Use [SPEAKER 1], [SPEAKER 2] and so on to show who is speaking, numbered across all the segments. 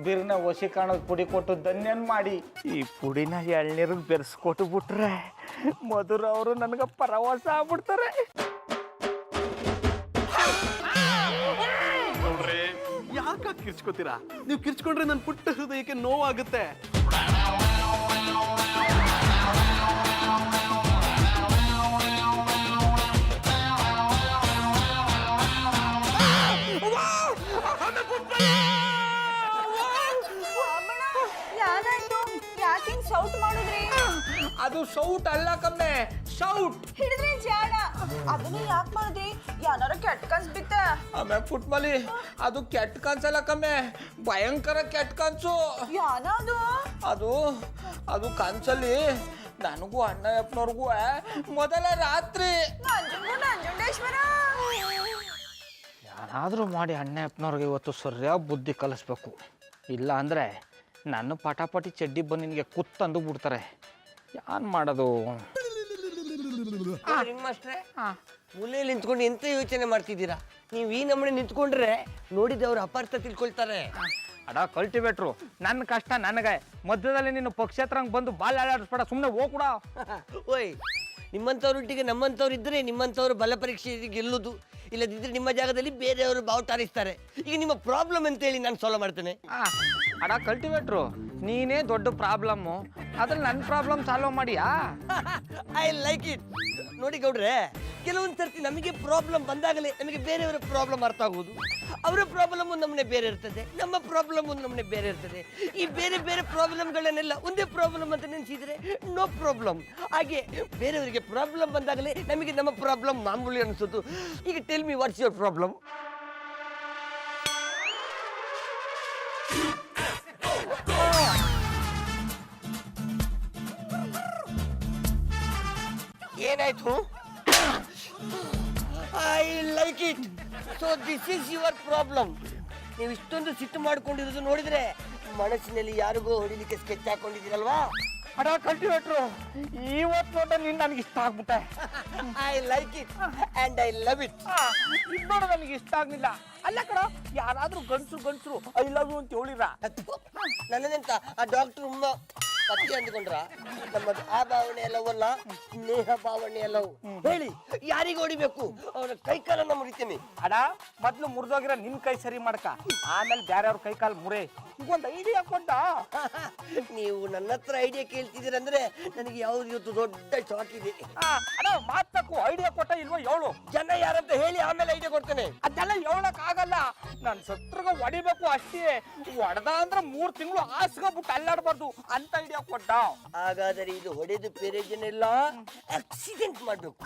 [SPEAKER 1] ಬಿರ್ನ ಒಸಿ ಕಾಣೋದು ಪುಡಿ ಕೊಟ್ಟು ಧನ್ಯನ್ ಮಾಡಿ ಈ ಪುಡಿನ ಎಳ್ನೀರಿಗೆ ಬೆರೆಸ್ಕೊಟ್ಟು ಬಿಟ್ರೆ ಮಧುರ ಅವರು ನನಗೆ ಪರವಾಸ ಆಗ್ಬಿಡ್ತಾರೆ.
[SPEAKER 2] ನೋಡ್ರಿ ಯಾಕ ಕಿರ್ಚ್ಕೋತೀರಾ? ನೀವು ಕಿರ್ಚ್ಕೊಂಡ್ರೆ ನನ್ನ ಪುಟ್ಟ ಹೃದಯಕ್ಕೆ ನೋವಾಗುತ್ತೆ.
[SPEAKER 3] ಶೌಟ್ ಮಾಡಿದ್ರಿ?
[SPEAKER 1] ಅದು ಶೌಟ್ ಅಲ್ಲ ಕಮ್ಮೆ, ಶೌಟ್
[SPEAKER 3] ಹಿಡಿದ್ರಿ ಜಾಡ. ಅದನ್ನ ಯಾಕೆ ಮಾಡಿದ್ರಿ? ಯಾರು ಕೆಟ್ಟ ಕನ್ಸ್ ಬಿತ್ತ?
[SPEAKER 1] ಆಮ್ಯಾಗ ಪುಟ್ಮಲಿ ಅದು ಕೆಟ್ಟ ಕನ್ಸಲ್ಲ ಕಮ್ಮೆ, ಭಯಂಕರ ಕೆಟ್ಟ ಕನ್ಸು.
[SPEAKER 3] ಯಾನದು?
[SPEAKER 1] ಅದು ಅದು ಕನ್ಸಲ್ಲಿ ನನಗೂ ಅಣ್ಣಯ್ಯಪ್ಪನವ್ರಿಗೂ ಮೊದಲ ರಾತ್ರಿ
[SPEAKER 3] ನಂಜುಂಡೇಶ್ವರ
[SPEAKER 1] ಏನಾದರೂ ಮಾಡಿ ಅಣ್ಣಯ್ಯಪ್ಪನವ್ರಿಗೆ ಇವತ್ತು ಸರಿಯಾಗಿ ಬುದ್ಧಿ ಕಲಿಸ್ಬೇಕು. ಇಲ್ಲ ಅಂದರೆ ನನ್ನ ಪಟಾಪಟಿ ಚಡ್ಡಿ ಬನ್ನಿನಿಗೆ ಕುತ್ತಂದು ಬಿಡ್ತಾರೆ. ಏನು ಮಾಡೋದು?
[SPEAKER 4] ಮಾಸ್ಟ್ರೆ, ಮೂಲೆಯಲ್ಲಿ ನಿಂತ್ಕೊಂಡು ಎಂತ ಯೋಚನೆ ಮಾಡ್ತಿದ್ದೀರಾ? ನೀವು ಈ ನಮ್ಮನೆ ನಿಂತ್ಕೊಂಡ್ರೆ ನೋಡಿದವ್ರು ಅಪಾರ್ಥ ತಿಳ್ಕೊಳ್ತಾರೆ.
[SPEAKER 1] ಅಡ ಕಲ್ಟಿವೇಟ್ರು, ನನ್ನ ಕಷ್ಟ ನನಗೆ, ಮಧ್ಯದಲ್ಲಿ ನೀನು ಪಕ್ಷೇತ್ರಂಗೆ ಬಂದು ಬಾಲ್ ಆಡಾಡಿಸ್ಬೇಡ, ಸುಮ್ಮನೆ ಹೋಗ್ಬಿಡ.
[SPEAKER 4] ಓಯ್, ನಿಮ್ಮಂಥವ್ರೊಟ್ಟಿಗೆ ನಮ್ಮಂಥವ್ರು ಇದ್ದರೆ ನಿಮ್ಮಂಥವ್ರು ಬಲ ಪರೀಕ್ಷೆ ಗೆಲ್ಲುದು, ಇಲ್ಲದಿದ್ದರೆ ನಿಮ್ಮ ಜಾಗದಲ್ಲಿ ಬೇರೆಯವರು ಬಾವುಟಾರಿಸ್ತಾರೆ. ಈಗ ನಿಮ್ಮ ಪ್ರಾಬ್ಲಮ್ ಅಂತೇಳಿ ನಾನು ಸಾಲ್ವ್ ಮಾಡ್ತೇನೆ.
[SPEAKER 1] ಅಡ ಕಲ್ಟಿವೇಟ್ರು, ನೀನೇ ದೊಡ್ಡ ಪ್ರಾಬ್ಲಮ್ಮು, ಅದ್ರಲ್ಲಿ ನನ್ನ ಪ್ರಾಬ್ಲಮ್ ಸಾಲ್ವ್ ಮಾಡಿಯಾ?
[SPEAKER 4] I like it. ನೋಡಿ ಗೌಡ್ರೆ, ಕೆಲವೊಂದು ಸರ್ತಿ ನಮಗೆ ಪ್ರಾಬ್ಲಮ್ ಬಂದಾಗಲೇ ನಮಗೆ ಬೇರೆಯವರ ಪ್ರಾಬ್ಲಮ್ ಅರ್ಥ ಆಗುವುದು. ಅವರ ಪ್ರಾಬ್ಲಮ್ ನಮ್ಮನೆ ಬೇರೆ ಇರ್ತದೆ, ನಮ್ಮ ಪ್ರಾಬ್ಲಮ್ ನಮ್ಮನೆ ಬೇರೆ ಇರ್ತದೆ. ಈ ಬೇರೆ ಬೇರೆ ಪ್ರಾಬ್ಲಮ್ಗಳನ್ನೆಲ್ಲ ಒಂದೇ ಪ್ರಾಬ್ಲಮ್ ಅಂತ ನೆನೆಸಿದ್ರೆ ನೋ ಪ್ರಾಬ್ಲಮ್. ಹಾಗೆ ಬೇರೆಯವರಿಗೆ ಪ್ರಾಬ್ಲಮ್ ಬಂದಾಗಲೇ ನಮಗೆ ನಮ್ಮ ಪ್ರಾಬ್ಲಮ್ ಮಾಮೂಲಿ ಅನಿಸೋದು. ಈಗ tell me what's your problem? ಏನಾಯ್ತು? I like it. So this is your problem. ನೀವು ಇಷ್ಟೊಂದು ಸಿಟ್ಟು ಮಾಡ್ಕೊಂಡಿರೋದು ನೋಡಿದ್ರೆ ಮನಸ್ಸಿನಲ್ಲಿ ಯಾರಿಗೋ ಹೊಡಿಲಿಕ್ಕೆ ಸ್ಕೆಚ್ ಹಾಕೊಂಡಿದ್ದೀರಲ್ವಾ?
[SPEAKER 1] ಅಡ ಕಲ್ಟಿವೇಟ್ರು, ಇವತ್ತು ನೋಡ ನೀನು ನನಗೆ ಇಷ್ಟ ಆಗ್ಬಿಟ್ಟೆ.
[SPEAKER 4] I like it and I love it.
[SPEAKER 1] ಇದು ನೋಡ ನನಗೆ ಇಷ್ಟ ಆಗ್ಲಿಲ್ಲ. ಅಲ್ಲ ಕಡ, ಯಾರಾದ್ರೂ ಗಂಡ್ಸರು ಐ ಲವ್ ಯು ಅಂತ ಹೇಳಿರ?
[SPEAKER 4] ನನ್ನದೆಂತ ಆ ಡಾಕ್ಟರ್ ಪತಿ ಅಂದ್ಕೊಂಡ್ರ? ನಮ್ಮ ಆ ಭಾವನೆ ಎಲ್ಲವಲ್ಲ, ಸ್ನೇಹ ಭಾವನೆ ಎಲ್ಲವು. ಹೇಳಿ, ಯಾರಿಗೆ ಹೊಡಿಬೇಕು? ಅವನ ಕೈಕಾಲನ್ನ ಮುರಿತೀನಿ.
[SPEAKER 1] ಅಡ ಮೊದ್ಲು ಮುರಿದೋಗಿರ ನಿನ್ ಕೈ ಸರಿ ಮಾಡ್ಕ, ಆಮೇಲೆ ಬೇರೆಯವ್ರ ಕೈ ಕಾಲು ಮುರೇ. ಈಗ ಒಂದು ಐಡಿಯಾ ಕೊಟ್ಟ.
[SPEAKER 4] ನೀವು ನನ್ನ ಹತ್ರ ಐಡಿಯಾ ಕೇಳ್ತಿದ್ದೀರಂದ್ರೆ ನನಗೆ ಯಾವ್ದು ಇವತ್ತು ದೊಡ್ಡ ಶಾಕ್ ಇದೆ.
[SPEAKER 1] ಅಡ ಮಾತಕ್ಕೂ ಐಡಿಯಾ ಕೊಟ್ಟ ಇಲ್ವೋ ಹೇಳು.
[SPEAKER 4] ಜನ ಯಾರಂತ ಹೇಳಿ ಆಮೇಲೆ ಐಡಿಯಾ ಕೊಡ್ತೇನೆ.
[SPEAKER 1] ಅದೆಲ್ಲ ಹೇಳಕ್ ಆಗಲ್ಲ, ನನ್ ಸತ್ರಿಗೆ ಹೊಡಿಬೇಕು ಅಷ್ಟೇ. ಹೊಡೆದ ಅಂದ್ರೆ 3 ತಿಂಗಳು ಹಾಸ್ಕೊಬಿಟ್ಟು ಅಲ್ಲಾಡ್ಬಾರ್ದು ಅಂತ ಐಡಿಯಾ ಕೊಟ್ಟ.
[SPEAKER 4] ಹಾಗಾದರೆ ಇದು ಹೊಡೆದು ಪ್ರಯೋಜನ ಇಲ್ಲ, ಆಕ್ಸಿಡೆಂಟ್ ಮಾಡ್ಬೇಕು.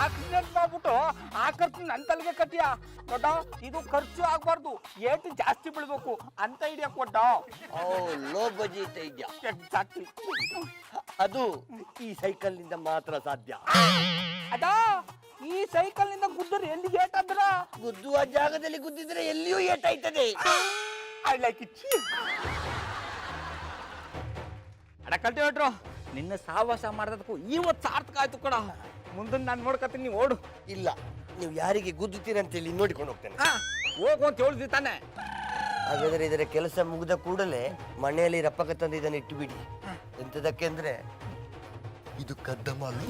[SPEAKER 1] ಆಕ್ಸಿಡೆಂಟ್ ಮಾಡ್ಬಿಟ್ಟು ಆ ಖರ್ಚು ನನ್ ತಲೆಗೆ ಕಟ್ಟಿಯ ದೊಡ್ಡ. ಇದು ಖರ್ಚು ಆಗ್ಬಾರ್ದು, ಏಟು ಜಾಸ್ತಿ ಬೀಳ್ಬೇಕು ಅಂತ ಐಡಿಯಾ ಕೊಟ್ಟ.
[SPEAKER 4] Low budget idea.
[SPEAKER 1] ಎಕ್ಸಾಕ್ಟ್ಲಿ.
[SPEAKER 4] ಅದು ಈ ಸೈಕಲ್ ನಿಂದ ಮಾತ್ರ ಸಾಧ್ಯ.
[SPEAKER 1] ಅದ ಈ ಸೈಕಲ್ ನಿಂದ ಗುದ್ದರೆ ಎಲ್ಲಿ ಏಟಂದ್ರ?
[SPEAKER 4] ಗುದ್ದುವ ಜಾಗದಲ್ಲಿ ಗುದ್ದಿದ್ರೆ ಎಲ್ಲಿಯೂ ಏಟಾಯ್ತದೆ.
[SPEAKER 1] I like it. ಅಡ ಕಲ್ಟಿವೇಟ್ರು, ನಿನ್ನ ಸಾವಾಸ ಮಾಡಿದಕ್ಕೂ ಇವತ್ತು ಸಾರ್ಥಕ ಆಯ್ತು ಕಡ. ಮುಂದೆ ನಾನು ನೋಡ್ಕತ್ತೀನಿ, ನೀವು ಓಡು.
[SPEAKER 4] ಇಲ್ಲ, ನೀವು ಯಾರಿಗೆ ಗುದ್ದುತ್ತೀರಂತೇಳಿ ನೋಡಿಕೊಂಡು ಹೋಗ್ತೇನೆ.
[SPEAKER 1] ಹೋಗು ಅಂತ ಹೇಳಿದ್ವಿ ತಾನೆ.
[SPEAKER 4] ಹಾಗಾದ್ರೆ ಇದರ ಕೆಲಸ ಮುಗಿದ ಕೂಡಲೇ ಮನೆಯಲ್ಲಿ ರಪ್ಪಕ ತಂದು ಇದನ್ನು ಇಟ್ಟು ಬಿಡಿ. ಎಂತದಕ್ಕೆ ಅಂದ್ರೆ ಇದು ಕದ್ದ ಮಾಲು.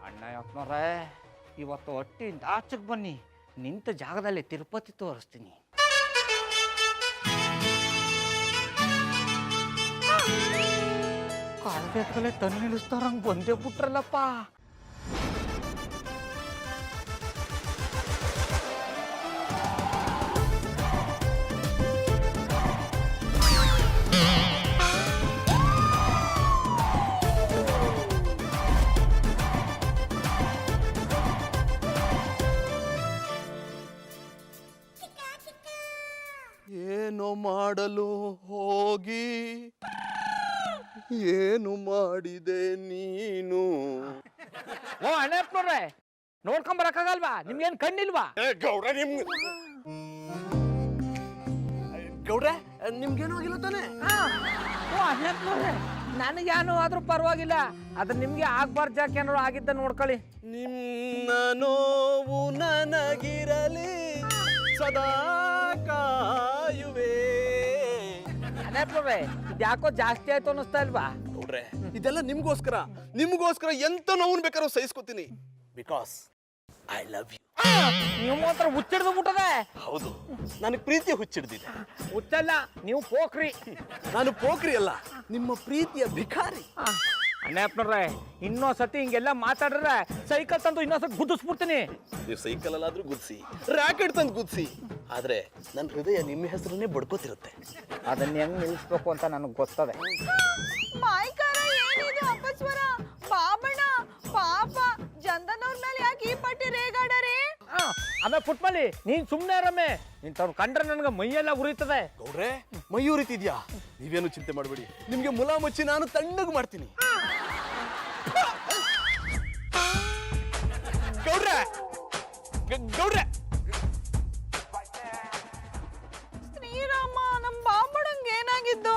[SPEAKER 1] ಅಣ್ಣಯ್ಯಪ್ಪನವ್ರೆ, ಇವತ್ತು ಹೊಟ್ಟಿಂದ ಆಚೆಗೆ ಬನ್ನಿ, ನಿಂತ ಜಾಗದಲ್ಲಿ ತಿರುಪತಿ ತೋರಿಸ್ತೀನಿ. ಕಾಲ್ಬೇಕಲೆ ತನ್ನ ನಿಲ್ಲಿಸ್ತಾರಂಗೆ ಬಂದೇ ಬಿಟ್ರಲ್ಲಪ್ಪ.
[SPEAKER 2] ಏನು ಮಾಡಲು ಹೋಗಿ ಏನು ಮಾಡಿದೆ ನೀನು?
[SPEAKER 1] ಓ ಅಣ್ಣಪ್ಪನವ್ರೆ, ನೋಡ್ಕೊಂಬರಕ್ಕಾಗಲ್ವಾ? ನಿಮ್ಗೇನು ಕಣ್ಣಿಲ್ವಾ?
[SPEAKER 2] ಗೌಡ್ರ ಗೌಡ್ರೆ ನಿಮ್ಗೇನು ಆಗಿಲ್ಲ ತಾನೆ?
[SPEAKER 1] ಓ ಅಣ್ಣಪ್ಪನವ್ರೆ, ನನಗೇನು ಆದ್ರೂ ಪರವಾಗಿಲ್ಲ. ಅದು ನಿಮ್ಗೆ ಆಗ್ಬಾರ್ದು ಯಾಕೆ ಏನಾರು ಆಗಿದ್ದ ನೋಡ್ಕೊಳ್ಳಿ.
[SPEAKER 2] ನಿನ್ನ ನೋವು ನನಗಿರಲಿ ಸದಾ ಕಾಯುವೆ.
[SPEAKER 1] ಇದ್ಯಾಕೋ ಜಾಸ್ತಿ ಆಯ್ತು ಅನ್ನಿಸ್ತಾ ಇಲ್ವಾ?
[SPEAKER 2] ನೋಡ್ರೆ ಇದೆಲ್ಲ ನಿಮ್ಗೋಸ್ಕರ ಎಂತ ನೋವು ಬೇಕಾದ್ರೂ ಸಹಿಸ್ಕೊತೀನಿ. Because I love you.
[SPEAKER 1] ನೀವು ಮಾತ್ರ ಹುಚ್ಚಿಡ್ದು ಬಿಟ್ಟದೆ.
[SPEAKER 2] ಹೌದು, ನನಗೆ ಪ್ರೀತಿಯ ಹುಚ್ಚಿಡ್ದಿದೆ.
[SPEAKER 1] ಹುಚ್ಚಲ್ಲ, ನೀವು ಪೋಖ್ರಿ.
[SPEAKER 2] ನಾನು ಪೋಖ್ರಿ ಅಲ್ಲ, ನಿಮ್ಮ ಪ್ರೀತಿಯ ಭಿಕಾರಿ.
[SPEAKER 1] ಅಣ್ಣಪ್ಪನವ್ರೆ, ಇನ್ನೊಂದ್ಸತಿ ಹಿಂಗೆಲ್ಲ ಮಾತಾಡ್ರೆ ಸೈಕಲ್ ತಂದು ಇನ್ನೊಂದ್ಸತಿ ಗುದ್ದಿಸ್ಬಿಡ್ತೀನಿ.
[SPEAKER 2] ನೀವು ಸೈಕಲ್ ಅಲ್ಲಾದ್ರೂ ಗುದ್ಸಿ, ರಾಕೆಟ್ ತಂದು ಗುದ್ಸಿ, ಆದ್ರೆ ನನ್ನ ಹೃದಯ ನಿಮ್ಮ ಹೆಸರನ್ನೇ ಬಡ್ಕೋತಿರುತ್ತೆ.
[SPEAKER 1] ಅದನ್ನ ಹೆಂಗ್ ನಿಲ್ಲಿಸ್ಬೇಕು ಅಂತ ನನಗೆ ಗೊತ್ತದೆ.
[SPEAKER 3] ಮಾಯ್ಕಾರ ಏನಿದೆ ಅಪಸ್ವರ? ಬಾಬಣ್ಣ ಪಾಪ ಚಂದನ್ ಅವ್ರ ಮೇಲೆ ಯಾಕೆ ಈ ಪಟ್ಟಿ ರೇಗಾಡರಿ?
[SPEAKER 1] ಆಮೇಲೆ ಪುಟ್ಮಲ್ಲಿ ನೀನ್ ಸುಮ್ಮನೆ ರಮ್ಮೆ, ಇಂಥವ್ರು ಕಂಡ್ರೆ ನನಗೆ ಮೈಯೆಲ್ಲ ಉರಿತದೆ.
[SPEAKER 2] ಗೌಡ್ರೆ, ಮೈ ಉರಿತಿದ್ಯಾ? ನೀವೇನು ಚಿಂತೆ ಮಾಡಬೇಡಿ, ನಿಮ್ಗೆ ಮುಲಾ ಮುಚ್ಚಿ ನಾನು ತಣ್ಣಗೆ ಮಾಡ್ತೀನಿ. ಗೌಡ್ರೆ ಗೌಡ್ರೆ
[SPEAKER 3] ಶ್ರೀರಾಮ, ನಮ್ ಬಾಬಣ್ಣಂಗೆ ಏನಾಗಿದ್ದು?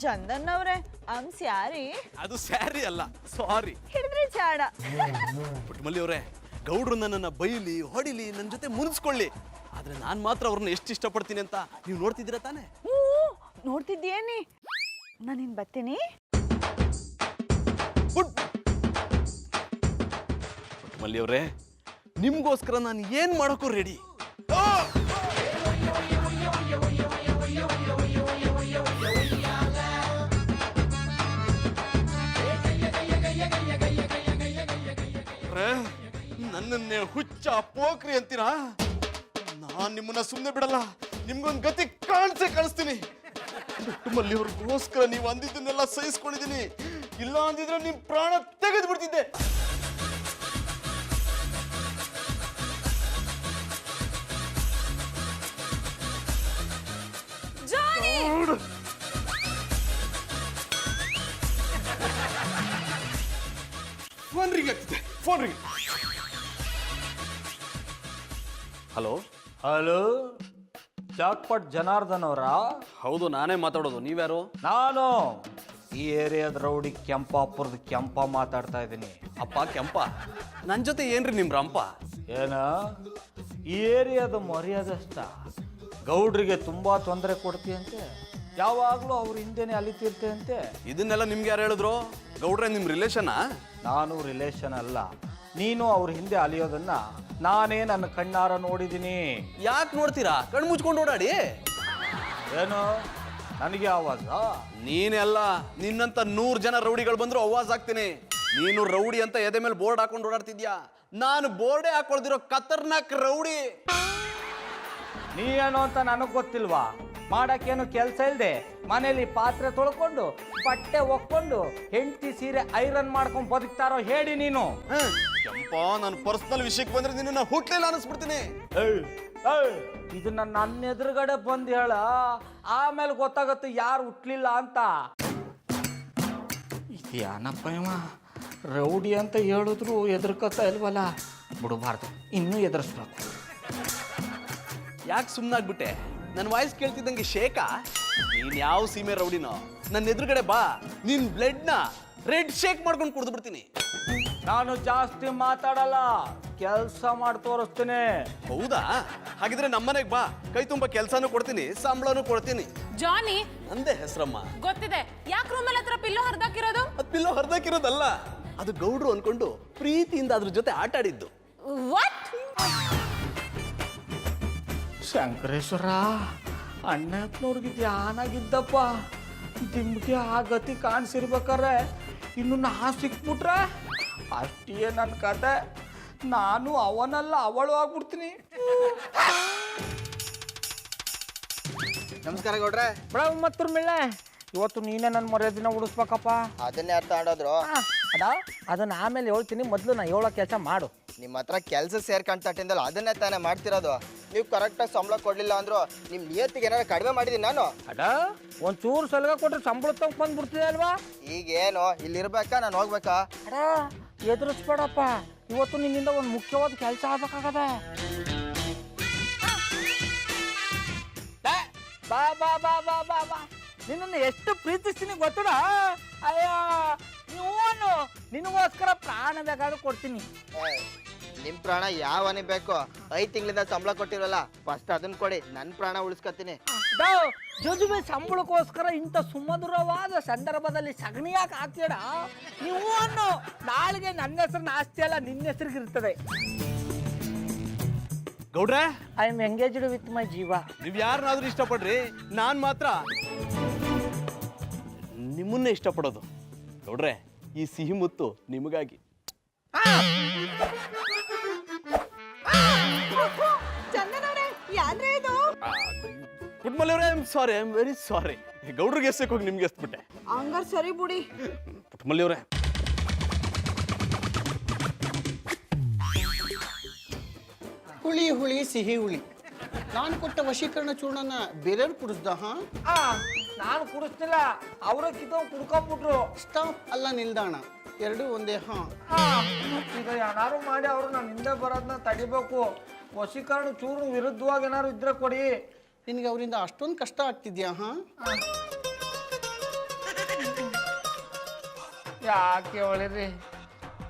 [SPEAKER 3] ಚಂದನ್ ಅವ್ರೆ ಹಂಗ್ ಸ್ಯಾರಿ
[SPEAKER 2] ಅದು ಸ್ಯಾರಿ ಅಲ್ಲ, ಸಾರಿ.
[SPEAKER 3] ಹಿಡಿದ್ರೆ ಚಾಡ.
[SPEAKER 2] ಪುಟ್ಮಲ್ಲಿ ಅವರೇ, ಗೌಡ್ರು ನನ್ನನ್ನ ಬೈಲಿ ಹೊಡಿಲಿ, ನನ್ನ ಜೊತೆ ಮುನಿಸ್ಕೊಳ್ಳಿ, ಆದ್ರೆ ನಾನ್ ಮಾತ್ರ ಅವ್ರನ್ನ ಎಷ್ಟು ಇಷ್ಟಪಡ್ತೀನಿ ಅಂತ ನೀವು ನೋಡ್ತಿದ್ದೀರಾ ತಾನೆ?
[SPEAKER 3] ನೋಡ್ತಿದ್ದೇನಿ, ನಾನಿನ್ ಬರ್ತೀನಿ.
[SPEAKER 2] ಪುಟ್ಮಲ್ಲಿ ಅವರೇ, ನಿಮ್ಗೋಸ್ಕರ ನಾನು ಏನ್ ಮಾಡೋಕ್ಕೂ ರೆಡಿ. ನನ್ನನ್ನೇ ಹುಚ್ಚ ಪೋಖ್ರಿ ಅಂತೀರಾ? ನಾನ್ ನಿಮ್ಮನ್ನ ಸುಮ್ಮನೆ ಬಿಡಲ್ಲ, ನಿಮ್ಗೊಂದು ಗತಿ ಕಾಣಿಸ್ತೀನಿ. ಕುಟುಂಬಲ್ಲಿ ಅವ್ರಿಗೋಸ್ಕರ ನೀವು ಅಂದಿದ್ದನ್ನೆಲ್ಲ ಸಹಿಸ್ಕೊಂಡಿದ್ದೀನಿ, ಇಲ್ಲ ಅಂದಿದ್ರೆ ನಿಮ್ ಪ್ರಾಣ ತೆಗೆದು ಬಿಡ್ತಿದ್ದೆ. ಫೋನ್ ರಿಂಗ್ ಆಗ್ತಿದೆ, phone ring. Hello
[SPEAKER 1] hello, jackpot Janardhan ಅವರ?
[SPEAKER 2] ಹೌದು, ನಾನೇ ಮಾತಾಡೋದು. ನೀವ್ಯಾರು?
[SPEAKER 1] ನಾನು ಈ ಏರಿಯಾದ ರೌಡಿ ಕೆಂಪಾಪುರದ ಕೆಂಪ ಮಾತಾಡ್ತಾ ಇದ್ದೀನಿ.
[SPEAKER 2] ಅಪ್ಪ ಕೆಂಪ, ನನ್ನ ಜೊತೆ ಏನ್ರಿ ನಿಮ್ ರಂಪ?
[SPEAKER 1] ಏನ ಈ ಏರಿಯಾದ ಮರ್ಯಾದಷ್ಟ ಗೌಡ್ರಿಗೆ ತುಂಬಾ ತೊಂದರೆ ಕೊಡ್ತೀಯಂತೆ, ಯಾವಾಗ್ಲೂ ಅವ್ರ ಹಿಂದೆನೆ ಅಲಿತಿರ್ತೆಯಂತೆ.
[SPEAKER 2] ಇದನ್ನೆಲ್ಲ ನಿಮ್ಗೆ ಯಾರು ಹೇಳಿದ್ರು? ಗೌಡ್ರೆ ನಿಮ್ ರಿಲೇಷನಾ?
[SPEAKER 1] ನಾನು ರಿಲೇಷನ್ ಅಲ್ಲ, ನೀನು ಅವ್ರ ಹಿಂದೆ ಅಲಿಯೋದನ್ನ ನಾನೇ ನನ್ನ ಕಣ್ಣಾರ ನೋಡಿದ್ದೀನಿ.
[SPEAKER 2] ಯಾಕೆ ನೋಡ್ತೀರಾ? ಕಣ್ಣು ಮುಚ್ಕೊಂಡು ಓಡಾಡಿ.
[SPEAKER 1] ಏನು ನನಗೆ ಆವಾಜ?
[SPEAKER 2] ನೀನೆಲ್ಲ, ನಿನ್ನಂತ 100 ಜನ ರೌಡಿಗಳು ಬಂದ್ರು ಆವಾಜ್ ಆಗ್ತೀನಿ. ನೀನು ರೌಡಿ ಅಂತ ಎದೆ ಮೇಲೆ ಬೋರ್ಡ್ ಹಾಕೊಂಡು ಓಡಾಡ್ತಿದ್ಯಾ, ನಾನು ಬೋರ್ಡೇ ಹಾಕೊಳ್ದಿರೋ ಖತರ್ನಾಕ್ ರೌಡಿ.
[SPEAKER 1] ನೀ ಏನು ಅಂತ ನನಗೆ ಗೊತ್ತಿಲ್ವಾ? ಮಾಡಕ್ಕೇನು ಕೆಲಸ ಇಲ್ಲದೆ ಮನೇಲಿ ಪಾತ್ರೆ ತೊಳ್ಕೊಂಡು ಬಟ್ಟೆ ಒಕ್ಕೊಂಡು ಹೆಂಡತಿ ಸೀರೆ ಐರನ್ ಮಾಡ್ಕೊಂಡು ಬದುಕ್ತಾರೋ ಹೇಳಿ ನೀನು.
[SPEAKER 2] ಕೆಂಪ, ನಾನು ಪರ್ಸನಲ್ ವಿಷಯಕ್ಕೆ ಬಂದ್ರೆ ನಿನ್ನ ಹುಟ್ಲಿಲ್ಲ ಅನಿಸ್ಬಿಡ್ತೀನಿ.
[SPEAKER 1] ಇದನ್ನ ನನ್ನ ಎದುರುಗಡೆ ಬಂದು ಹೇಳ, ಆಮೇಲೆ ಗೊತ್ತಾಗತ್ತೆ ಯಾರು ಹುಟ್ಲಿಲ್ಲ ಅಂತ. ಇದ್ಯಾನಪ್ಪ ಇವ ರೌಡಿ ಅಂತ ಹೇಳಿದ್ರು ಎದುರ್ಕೊತಾ ಇಲ್ವಲ್ಲ, ಬಿಡಬಾರ್ದು, ಇನ್ನೂ ಎದುರಿಸ್ಬೇಕು.
[SPEAKER 2] ಯಾಕೆ ಸುಮ್ಮನಾಗ್ಬಿಟ್ಟೆ? ನನ್ನ ವಾಯ್ಸ್ ಕೇಳ್ತಿದ್ದಂಗೆ ಶೇಖಾ? ನೀನ್ ಯಾವ ಸೀಮೆ ರೌಡಿನೋ? ನನ್ನ ಎದುರುಗಡೆ ಬಾ, ನಿನ್ ಬ್ಲಡ್ನ ರೆಡ್ ಶೇಕ್ ಮಾಡ್ಕೊಂಡು ಕುಡಿದು ಬಿಡ್ತೀನಿ.
[SPEAKER 1] ನಾನು ಜಾಸ್ತಿ ಮಾತಾಡಲ್ಲ, ಕೆಲಸ ಮಾಡಿ ತೋರಿಸ್ತೀನಿ.
[SPEAKER 2] ಹೌದಾ? ಹಾಗಿದ್ರೆ ನಮ್ಮನೆಗೆ ಬಾ, ಕೈ ತುಂಬಾ ಕೆಲ್ಸಾನು ಕೊಡ್ತೀನಿ, ಸಂಬಳನೂ ಕೊಡ್ತೀನಿ.
[SPEAKER 5] ಜಾನಿ,
[SPEAKER 2] ನಂದೇ ಹೆಸರಮ್ಮ.
[SPEAKER 5] ಗೊತ್ತಿದೆ. ಯಾಕೆ ರೂಮಲ್ಲಿ ಹತ್ರ ಪಿಲ್ಲೋ ಹರಿದಾಕಿರೋದು?
[SPEAKER 2] ಅದು ಪಿಲ್ಲೋ ಹರಿದಾಕಿರೋದಲ್ಲ, ಅದು ಗೌಡ್ರು ಅನ್ಕೊಂಡು ಪ್ರೀತಿಯಿಂದ ಅದ್ರ ಜೊತೆ ಆಟ ಆಡಿದ್ದು.
[SPEAKER 5] ವಾಟ್?
[SPEAKER 1] ಶಂಕರೇಶ್ವರ, ಅಣ್ಣಪ್ಪನವ್ರಿಗೆ ಧ್ಯಾನಾಗಿದ್ದಪ್ಪ. ನಿಮ್ಗೆ ಆ ಗತಿ ಕಾಣಿಸಿರ್ಬೇಕಾರೆ ಇನ್ನು ನಾ ಸಿಕ್ಬಿಟ್ರೆ ಅಷ್ಟೇ ನನ್ನ ಕತೆ. ನಾನು ಅವನಲ್ಲ ಅವಳು ಆಗ್ಬಿಡ್ತೀನಿ.
[SPEAKER 6] ನಮಸ್ಕಾರ ಗೌಡ್ರೆ.
[SPEAKER 1] ಮತ್ತೂರ್ ಮಿಳ್ಳೆ, ಇವತ್ತು ನೀನೇ ನನ್ನ ಮರ್ಯಾದಿನ ಉಳಿಸ್ಬೇಕಪ್ಪ.
[SPEAKER 6] ಅದನ್ನೇ ಅರ್ಥ ಆಡೋದ್ರು.
[SPEAKER 1] ಅದನ್ನ ಆಮೇಲೆ ಹೇಳ್ತೀನಿ, ಮೊದಲು ನಾ ಹೇಳೋ ಕೆಲಸ ಮಾಡು.
[SPEAKER 6] ನಿಮ್ಮ ಹತ್ರ ಕೆಲಸ ಸೇರ್ಕೊಂಡ್ ತಟ್ಟಿಂದಲ್ಲ ಅದನ್ನೇ ತಾನೇ ಮಾಡ್ತಿರೋದು. ನೀವು ಕರೆಕ್ಟಾಗಿ ಸಂಬಳ ಕೊಡ್ಲಿಲ್ಲ ಅಂದ್ರು ನಿಮ್ಮ ನಿಯತ್ತಿಗೆ ಏನಾದ್ರು ಕಡಿಮೆ ಮಾಡಿದೀನಿ ನಾನು.
[SPEAKER 1] ಒಂಚೂರು ಸಲಗ ಕೊಟ್ರೆ ಸಂಬಳ ತಗೊಂಡ್ ಬಂದ್ಬಿಡ್ತಿದೆ ಅಲ್ವಾ?
[SPEAKER 6] ಈಗೇನು ಇಲ್ಲಿ ಇರ್ಬೇಕಾ ನಾನು ಹೋಗ್ಬೇಕಾ?
[SPEAKER 1] ಎದುರಿಸ್ಬೇಡಪ್ಪ, ಇವತ್ತು ನಿನ್ನಿಂದ ಒಂದು ಮುಖ್ಯವಾದ ಕೆಲಸ ಆಗ್ಬೇಕಾಗದೆ. ಬಾ ಬಾ ಬಾ ಬಾ ಬಾ ಬಾ ನಿನ್ನನ್ನು ಎಷ್ಟು ಪ್ರೀತಿಸ್ತೀನಿ ಗೊತ್ತಡ. ಅಯ್ಯ ನೀವು ನಿನಗೋಸ್ಕರ ಪ್ರಾಣ ಬೇಕಾದ್ರೂ ಕೊಡ್ತೀನಿ.
[SPEAKER 6] ನಿಮ್ಮ ಪ್ರಾಣ ಯಾವನೇ ಬೇಕು? 5 ತಿಂಗಳಿಂದ ಸಂಬಳ ಕೊಟ್ಟಿರಲ್ಲ, ಫಸ್ಟ್ ಅದನ್ನ ಕೊಡಿ, ನನ್ನ ಪ್ರಾಣ ಉಳಿಸ್ಕೊತೀನಿ.
[SPEAKER 1] ಜೊಜುಬೆ ಸಂಬಳಕ್ಕೋಸ್ಕರ ಇಂಥ ಸುಮಧುರವಾದ ಸಂದರ್ಭದಲ್ಲಿ ಸಗಣಿ ಯಾಕೆ ಹಾಕ್ತೀಡ? ನೀವು ನಾಳೆಗೆ ನನ್ನ ಹೆಸರಿನ ಆಸ್ತಿ ಅಲ್ಲ ನಿನ್ನ ಹೆಸರಿಗೆ ಇರ್ತದೆ.
[SPEAKER 2] ಗೌಡ್ರೆ,
[SPEAKER 1] I am engaged with my ಜೀವ.
[SPEAKER 2] ನೀವು ಯಾರನ್ನಾದ್ರೂ ಇಷ್ಟಪಡ್ರಿ, ನಾನು ಮಾತ್ರ ನಿಮ್ಮನ್ನೇ ಇಷ್ಟಪಡೋದು. ಗೌಡ್ರೆ, ಈ ಸಿಹಿ ಮುತ್ತು ನಿಮಗಾಗಿ.
[SPEAKER 3] ಚಂದನವ್ರೆ, ಯಾರೇ ಇದು?
[SPEAKER 2] ಪುಟ್ಮಲ್ಲಿ ಅವರೇ, ಐ ಆಮ್ ವೆರಿ ಸಾರಿ. ಗೌಡ್ರಿಗೆ ಎಷ್ಟಕ್ಕೆ ಹೋಗಿ ನಿಮ್ಗೆ ಎಸ್ಬಿಟ್ಟೆ.
[SPEAKER 3] ಹಂಗಾರ್ ಸರಿ ಬಿಡಿ.
[SPEAKER 2] ಪುಟ್ಮಲ್ಲಿ ಅವರೇ,
[SPEAKER 7] ಹುಳಿ ಹುಳಿ ಸಿಹಿ ಹುಳಿ. ನಾನು ಕೊಟ್ಟ ವಶೀಕರಣ ಚೂರ್ಣನ ಬೇರೆಯವ್ರು ಕುಡಿಸ್ದ?
[SPEAKER 1] ನಾನು ಕುಡಿಸ್ತಿಲ್ಲ, ಅವರ ಕಿತ್ತವ್ ಕುಡ್ಕೊಂಡ್ಬಿಟ್ರು.
[SPEAKER 7] ಸ್ಟಾಪ್ ಅಲ್ಲ ನಿಲ್ದಾಣ, ಎರಡೂ ಒಂದೇ.
[SPEAKER 1] ಈಗ ಏನಾರು ಮಾಡಿ ಅವರು ನನ್ನ ಹಿಂದೆ ಬರೋದನ್ನ ತಡಿಬೇಕು. ವಶೀಕರಣ ಚೂರು ವಿರುದ್ಧವಾಗಿ ಏನಾರು ಇದ್ರೆ ಕೊಡಿ.
[SPEAKER 7] ನಿನಗೆ ಅವರಿಂದ ಅಷ್ಟೊಂದು ಕಷ್ಟ ಆಗ್ತಿದ್ಯಾ?
[SPEAKER 1] ಯಾಕೆ ಹೇಳಿರಿ,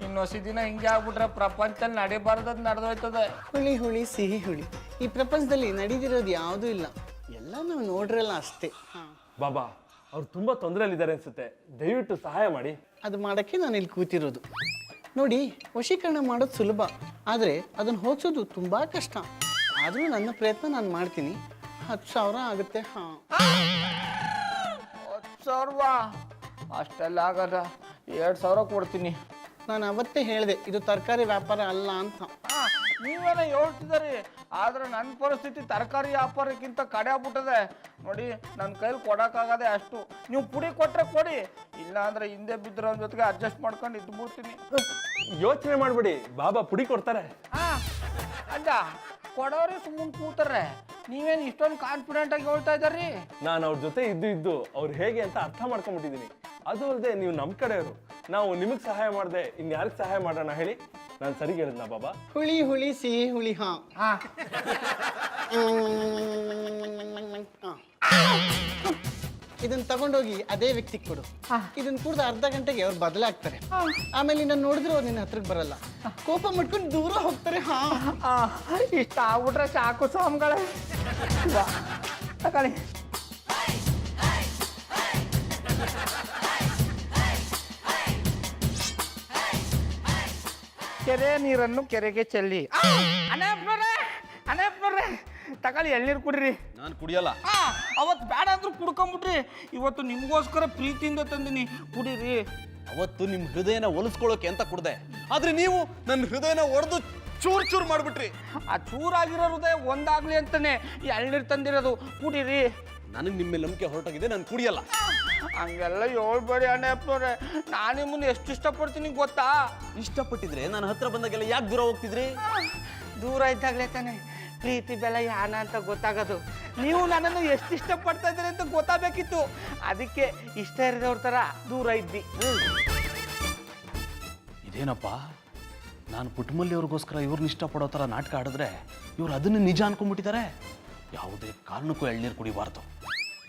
[SPEAKER 1] ಇನ್ನೊಸಿ ದಿನ ಹಿಂಗೆ ಆಗ್ಬಿಟ್ರೆ ಪ್ರಪಂಚದಲ್ಲಿ ನಡಿಬಾರ್ದದ್ ನಡೆದೋಯ್ತದೆ.
[SPEAKER 7] ಹುಳಿ ಹುಳಿ ಸಿಹಿ ಹುಳಿ. ಈ ಪ್ರಪಂಚದಲ್ಲಿ ನಡೀದಿರೋದು ಯಾವುದೂ ಇಲ್ಲ, ಎಲ್ಲ ನಾವು ನೋಡ್ರಲ್ಲ ಅಷ್ಟೇ.
[SPEAKER 2] ಬಾಬಾ, ಅವ್ರು ತುಂಬಾ ತೊಂದರೆಯಲ್ಲಿದ್ದಾರೆ ಅನ್ಸುತ್ತೆ, ದಯವಿಟ್ಟು ಸಹಾಯ ಮಾಡಿ.
[SPEAKER 7] ಅದು ಮಾಡೋಕ್ಕೆ ನಾನು ಇಲ್ಲಿ ಕೂತಿರೋದು. ನೋಡಿ, ವಶೀಕರಣ ಮಾಡೋದು ಸುಲಭ, ಆದರೆ ಅದನ್ನು ಹೋಗ್ಸೋದು ತುಂಬ ಕಷ್ಟ. ಆದರೂ ನನ್ನ ಪ್ರಯತ್ನ ನಾನು ಮಾಡ್ತೀನಿ. 10,000 ಆಗುತ್ತೆ.
[SPEAKER 1] 10,000 ಅಷ್ಟೆಲ್ಲ ಆಗದ, 2,000 ಕೊಡ್ತೀನಿ.
[SPEAKER 7] ನಾನು ಅವತ್ತೇ ಹೇಳಿದೆ ಇದು ತರಕಾರಿ ವ್ಯಾಪಾರ ಅಲ್ಲ ಅಂತ.
[SPEAKER 1] ನೀವೇನ ಹೇಳ್ತಿದ್ದೀರಿ, ಆದ್ರೆ ನನ್ನ ಪರಿಸ್ಥಿತಿ ತರಕಾರಿ ವ್ಯಾಪಾರಕ್ಕಿಂತ ಕಡೆ ಆಗ್ಬಿಟ್ಟದೆ. ನೋಡಿ, ನನ್ನ ಕೈಲಿ ಕೊಡೋಕ್ಕಾಗದೆ ಅಷ್ಟು. ನೀವು ಪುಡಿ ಕೊಟ್ರೆ ಕೊಡಿ, ಇಲ್ಲ ಅಂದ್ರೆ ಹಿಂದೆ ಬಿದ್ದಿರೋ ಜೊತೆಗೆ ಅಡ್ಜಸ್ಟ್ ಮಾಡ್ಕೊಂಡು ಇದ್ಬಿಡ್ತೀನಿ.
[SPEAKER 2] ಯೋಚನೆ ಮಾಡ್ಬಿಡಿ, ಬಾಬಾ ಪುಡಿ ಕೊಡ್ತಾರೆ.
[SPEAKER 1] ಅಲ್ಲ, ಕೊಡೋರೆ ಸುಮ್ಮನೆ ಕೂತಾರೆ. ನೀವೇನು ಇಷ್ಟೊಂದು ಕಾನ್ಫಿಡೆಂಟ್ ಆಗಿ ಹೇಳ್ತಾ ಇದ್ದಾರಿ?
[SPEAKER 2] ನಾನು ಅವ್ರ ಜೊತೆ ಇದ್ದು ಅವ್ರು ಹೇಗೆ ಅಂತ ಅರ್ಥ ಮಾಡ್ಕೊಂಡ್ಬಿಟ್ಟಿದ್ದೀನಿ. ಅದು ಅಲ್ಲದೆ ನೀವು ನಮ್ಮ ಕಡೆಯವರು, ನಾವು ನಿಮಗೆ ಸಹಾಯ ಮಾಡದೆ ಇನ್ಯಾರಿಗೆ ಸಹಾಯ ಮಾಡೋಣ ಹೇಳಿ? ನಾನು ಸರಿ ಹೇಳಿದ್ನಾ ಬಾಬಾ?
[SPEAKER 7] ಹುಳಿ ಹುಳಿ ಸಿಹಿ ಹುಳಿ. ಇದನ್ನ ತಗೊಂಡೋಗಿ ಅದೇ ವ್ಯಕ್ತಿಗೆ ಕೊಡು. ಇದನ್ನ ಕುಡ್ದು ಅರ್ಧ ಗಂಟೆಗೆ ಅವ್ರು ಬದಲಾಗ್ತಾರೆ. ಆಮೇಲೆ ನಿನ್ನ ನೋಡಿದ್ರೆ ಅವ್ರು ನಿನ್ನ ಹತ್ರಕ್ಕೆ ಬರಲ್ಲ, ಕೋಪ ಮಾಡ್ಕೊಂಡು ದೂರ ಹೋಗ್ತಾರೆ.
[SPEAKER 1] ಇಷ್ಟ ಆಗ್ಬಿಟ್ರೆ ಸಾಕು ಸ್ವಾಮಿಗಳೇ. ತಗೊಳ್ಳಿ. ಕೆರೆ ನೀರನ್ನು ಕೆರೆಗೆ ಚೆಲ್ಲಿ. ಅನೇಪ್ನವ್ರೆ ತಗೊಳ್ಳಿ, ಎಳ್ನೀರು ಕುಡ್ರಿ.
[SPEAKER 2] ನಾನು ಕುಡಿಯಲ್ಲ.
[SPEAKER 1] ಅವತ್ತು ಬೇಡ ಅಂದ್ರೂ ಕುಡ್ಕೊಂಬಿಟ್ರಿ. ಇವತ್ತು ನಿಮ್ಗೋಸ್ಕರ ಪ್ರೀತಿಯಿಂದ ತಂದಿನಿ, ಕುಡೀರಿ.
[SPEAKER 2] ಅವತ್ತು ನಿಮ್ಮ ಹೃದಯನ ಒಲಿಸ್ಕೊಳ್ಳೋಕೆ ಅಂತ ಕುಡ್ದೆ, ಆದ್ರೆ ನೀವು ನನ್ನ ಹೃದಯನ ಒಡೆದು ಚೂರ್ ಮಾಡ್ಬಿಟ್ರಿ.
[SPEAKER 1] ಆ ಚೂರಾಗಿರೋ ಹೃದಯ ಒಂದಾಗ್ಲಿ ಅಂತಾನೆ ಎಳ್ನೀರು ತಂದಿರೋದು, ಕುಡೀರಿ.
[SPEAKER 2] ನನಗೆ ನಿಮ್ಮ ಮೇಲೆ ನಂಬಿಕೆ ಹೊರಟೋಗಿದೆ, ನಾನು ಕುಡಿಯಲ್ಲ.
[SPEAKER 1] ಹಂಗೆಲ್ಲ ಹೇಳ್ಬೇಡಿ ಅಣ್ಣಪ್ಪನವ್ರೆ, ನಾನು ನಿಮ್ಮನ್ನ ಎಷ್ಟು ಇಷ್ಟಪಡ್ತೀನಿ ಗೊತ್ತಾ?
[SPEAKER 2] ಇಷ್ಟಪಟ್ಟಿದ್ರೆ ನಾನು ಹತ್ರ ಬಂದಾಗೆಲ್ಲ ಯಾಕೆ ದೂರ ಹೋಗ್ತಿದ್ರಿ?
[SPEAKER 1] ದೂರ ಇದ್ದಾಗಲೇ ತಾನೆ ಪ್ರೀತಿ ಬೆಲೆ ಯಾನ ಅಂತ ಗೊತ್ತಾಗೋದು. ನೀವು ನನ್ನನ್ನು ಎಷ್ಟು ಇಷ್ಟಪಡ್ತಾ ಇದ್ದೀರಿ ಅಂತ ಗೊತ್ತಾಗಬೇಕಿತ್ತು, ಅದಕ್ಕೆ ಇಷ್ಟ ಇರೋದ್ರ ಥರ ದೂರ ಇದ್ದಿ.
[SPEAKER 2] ಇದೇನಪ್ಪ, ನಾನು ಪುಟ್ಟಮಲ್ಲಿ ಅವ್ರಿಗೋಸ್ಕರ ಇವ್ರನ್ನ ಇಷ್ಟಪಡೋ ಥರ ನಾಟಕ ಆಡಿದ್ರೆ ಇವ್ರು ಅದನ್ನು ನಿಜ ಅನ್ಕೊಂಡ್ಬಿಟ್ಟಿದ್ದಾರೆ. ಯಾವುದೇ ಕಾರಣಕ್ಕೂ ಎಳ್ನೀರು ಕುಡಿಬಾರ್ದು.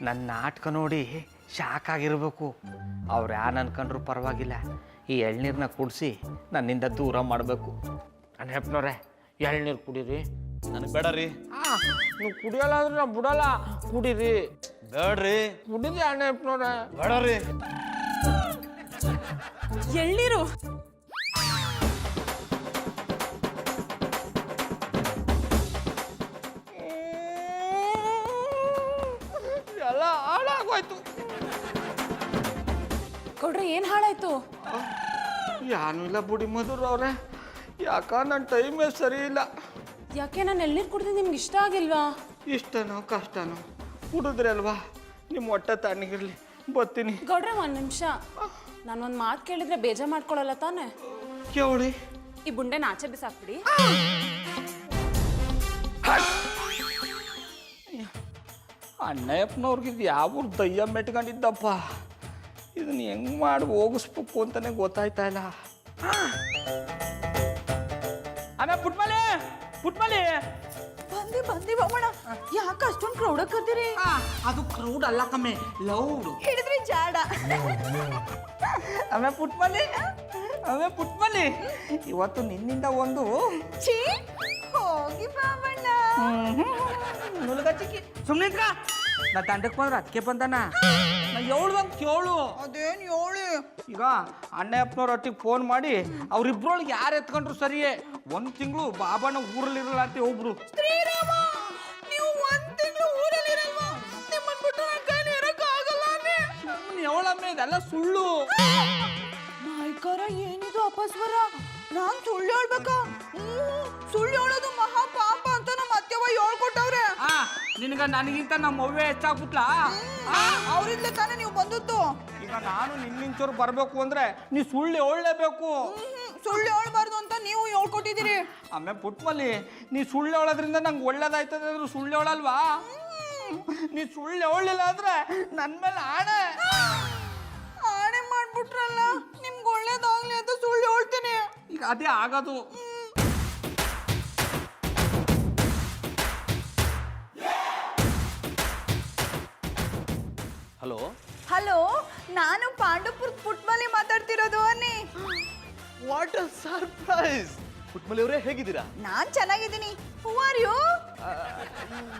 [SPEAKER 1] ನನ್ನ ನಾಟಕ ನೋಡಿ ಶಾಕ್ ಆಗಿರ್ಬೇಕು. ಅವ್ರು ಯಾರು ಅನ್ಕೊಂಡ್ರು ಪರವಾಗಿಲ್ಲ, ಈ ಎಳ್ನೀರನ್ನ ಕುಡಿಸಿ ನನ್ನಿಂದ ದೂರ ಮಾಡಬೇಕು. ಅಣ್ಣಪ್ಪನವ್ರೆ, ಎಳ್ನೀರು ಕುಡೀರಿ.
[SPEAKER 2] ನನಗೆ ಬೇಡ ರೀ.
[SPEAKER 1] ನೀವು ಕುಡಿಯಲ್ಲ ಅಂದ್ರೆ ನಾ ಬಿಡಲ್ಲ, ಕುಡೀರಿ.
[SPEAKER 2] ಬೇಡ್ರಿ.
[SPEAKER 1] ಕುಡೀರಿ ಅಣ್ಣಪ್ಪನವ್ರೆ.
[SPEAKER 2] ಬೇಡ ರೀ.
[SPEAKER 5] ಎಳ್ನೀರು
[SPEAKER 1] ಎಲ್ಲ ಹಾಳಾಗೋಯ್ತು.
[SPEAKER 5] ಕೊಡ್ರಿ, ಏನ್ ಹಾಳಾಯ್ತು?
[SPEAKER 1] ಯಾನು ಇಲ್ಲ ಬುಡಿ ಮಧುರ್ ಅವ್ರೆ, ಯಾಕ ನನ್ನ ಟೈಮೇ ಸರಿ ಇಲ್ಲ.
[SPEAKER 5] ಯಾಕೆ ನಾನು ಎಳ್ನೀರು ಕುಡಿದ್ರೆ ನಿಮ್ಗೆ ಇಷ್ಟ ಆಗಿಲ್ವಾ?
[SPEAKER 1] ಇಷ್ಟನೋ ಕಷ್ಟನೋ ಕುಡಿದ್ರೆ ಅಲ್ವಾ ನಿಮ್ಮ ಹೊಟ್ಟೆ ತಣ್ಣಗಿರ್ಲಿ. ಬರ್ತೀನಿ.
[SPEAKER 5] ಗೌಡ್ರೆ, ಒಂದ್ ನಿಮಿಷ. ನಾನೊಂದು ಮಾತು ಕೇಳಿದ್ರೆ ಬೇಜಾರು ಮಾಡ್ಕೊಳಲ್ಲ ತಾನೆ?
[SPEAKER 1] ಕೇಳಿ.
[SPEAKER 5] ಈ ಬುಂಡೆ ಆಚೆ ಬಿಸಾಕ್ಬಿಡಿ.
[SPEAKER 1] ಅಣ್ಣಯ್ಯಪ್ಪನವ್ರಿಗೆ ಇದು ಯಾವ ದಯ್ಯ ಮೆಟ್ಕೊಂಡಿದ್ದಪ್ಪ, ಇದನ್ನ ಹೆಂಗ್ ಮಾಡಿ ಹೋಗಿಸ್ಬೇಕು ಅಂತಾನೆ ಗೊತ್ತಾಯ್ತಾ ಇಲ್ಲ. ಅಣ್ಣ ಪುಟ್ಮಲಿ, ಪುಟ್ಮಲಿ.
[SPEAKER 3] ಬಂದಿ ಬಾಬಣ್ಣ ಯಾಕೆ ಅಷ್ಟೊಂದು ಕ್ರೌಡ್ ಕರ್ದಿರಿ
[SPEAKER 1] ಅದು ಕ್ರೌಡ್ ಅಲ್ಲ ಕಮ್ಮೆ ಲೌಡ್.
[SPEAKER 3] ಹಿಡಿದ್ರಿ ಜಾಡ
[SPEAKER 1] ಆಮೇಲೆ ಪುಟ್ಮಲಿ ಇವತ್ತು ನಿನ್ನಿಂದ ಒಂದು
[SPEAKER 3] ಛೀ ಹೋಗಿ ಬಾಬಣ್ಣ
[SPEAKER 1] ನುಲ್ಗಚ್ಚಿಕ್ಕಿ ಸುಮ್ಮನಿದ್ರ ನಾ ತಂಡಕ್ಕೆ ಬಂದ್ರೆ ಅದಕ್ಕೆ ಬಂದಾನ ನಾ ಏಳ್ದಂಗೆ ಕೇಳು.
[SPEAKER 3] ಅದೇನ್ ಹೇಳಿ
[SPEAKER 1] ಈಗ ಅಣ್ಣಪ್ಪನವ್ರ ಒಟ್ಟಿಗೆ ಫೋನ್ ಮಾಡಿ ಅವ್ರಿಬ್ರೊಳಗೆ ಯಾರು ಎತ್ಕೊಂಡ್ರು ಸರಿಯೇ. 1 ತಿಂಗಳು ಬಾಬಣ್ಣ ಊರಲ್ಲಿರಲ್ಲ ಅಂತ ಒಬ್ರು.
[SPEAKER 3] ಶ್ರೀರಾಮ ನೀವು 1 ತಿಂಗಳು ಊರಲ್ಲಿರಲ್ವಾ? ನಿಮ್ಮನ್ ಬಿಟ್ಟು ನನ್ನ ಕೈಲಿ ಇರಕ್ಕಾಗಲ್ಲ
[SPEAKER 1] ಅವಳಮ್ಮೆ ಇದೆಲ್ಲ ಸುಳ್ಳು.
[SPEAKER 3] ಮಾಯ್ಕಾರ ಏನಿದು ಅಪಸ್ವರ? ನಾನ್ ಸುಳ್ಳು ಹೇಳ್ಬೇಕಾ? ಸುಳ್ಳು ಹೇಳೋದು ಮಹಾ ಪಾಪ ಅಂತ ನಮ್ಮ ಅತ್ತೆವ ಹೇಳ್ಕೊಟ್ಟವ್ರೆ.
[SPEAKER 1] ನಿನಗ ನನಗಿಂತ ನಮ್ಮ ಅವ್ವೆ ಹೆಚ್ಚಾಗ್ಬಿಟ್ಲಾ?
[SPEAKER 3] ಅವ್ರಿಂದ ತಾನೇ ನೀವು ಬಂದದ್ದು.
[SPEAKER 1] ಈಗ ನಾನು ನಿನ್ನಿಂಚೂರು ಬರ್ಬೇಕು ಅಂದ್ರೆ ನೀ ಸುಳ್ಳು ಹೇಳಲೇಬೇಕು.
[SPEAKER 3] ಸುಳ್ಳು ಹೇಳ್ಬಾರ್ದು ಅಂತ ನೀವು ಹೇಳ್ಕೊಟ್ಟಿದ್ದೀರಿ.
[SPEAKER 1] ಆಮೇಲೆ ಪುಟ್ಮಲ್ಲಿ ನೀ ಸುಳ್ಳು ಹೇಳೋದ್ರಿಂದ ನಂಗೆ ಒಳ್ಳೇದಾಯ್ತದೆ ಅಂದ್ರೆ ಸುಳ್ಳು ಹೇಳಲ್ವಾ? ನೀ ಸುಳ್ಳು ಹೇಳಲಿಲ್ಲ ಅಂದ್ರೆ ನನ್ನ ಮೇಲೆ
[SPEAKER 3] ಆಣೆ ಮಾಡ್ಬಿಟ್ರಲ್ಲ, ನಿಮ್ಗೆ ಒಳ್ಳೇದಾಗ್ಲಿ ಅಂತ ಸುಳ್ಳು ಹೇಳ್ತೀನಿ.
[SPEAKER 1] ಈಗ ಅದೇ ಆಗೋದು.
[SPEAKER 2] ಹಲೋ
[SPEAKER 3] ಹಲೋ, ನಾನು ಪಾಂಡುಪುರ ಪುಟ್ಮಲಿ ಮಾತಾಡ್ತಿರೋದು ಅನ್ನಿ.
[SPEAKER 2] What a surprise! ಪುಟ್ಮಲಿ ಅವರೇ ಹೇಗಿದ್ದೀರಾ?
[SPEAKER 3] ನಾನ್ ಚೆನ್ನಾಗಿದ್ದೀನಿ. Who are you?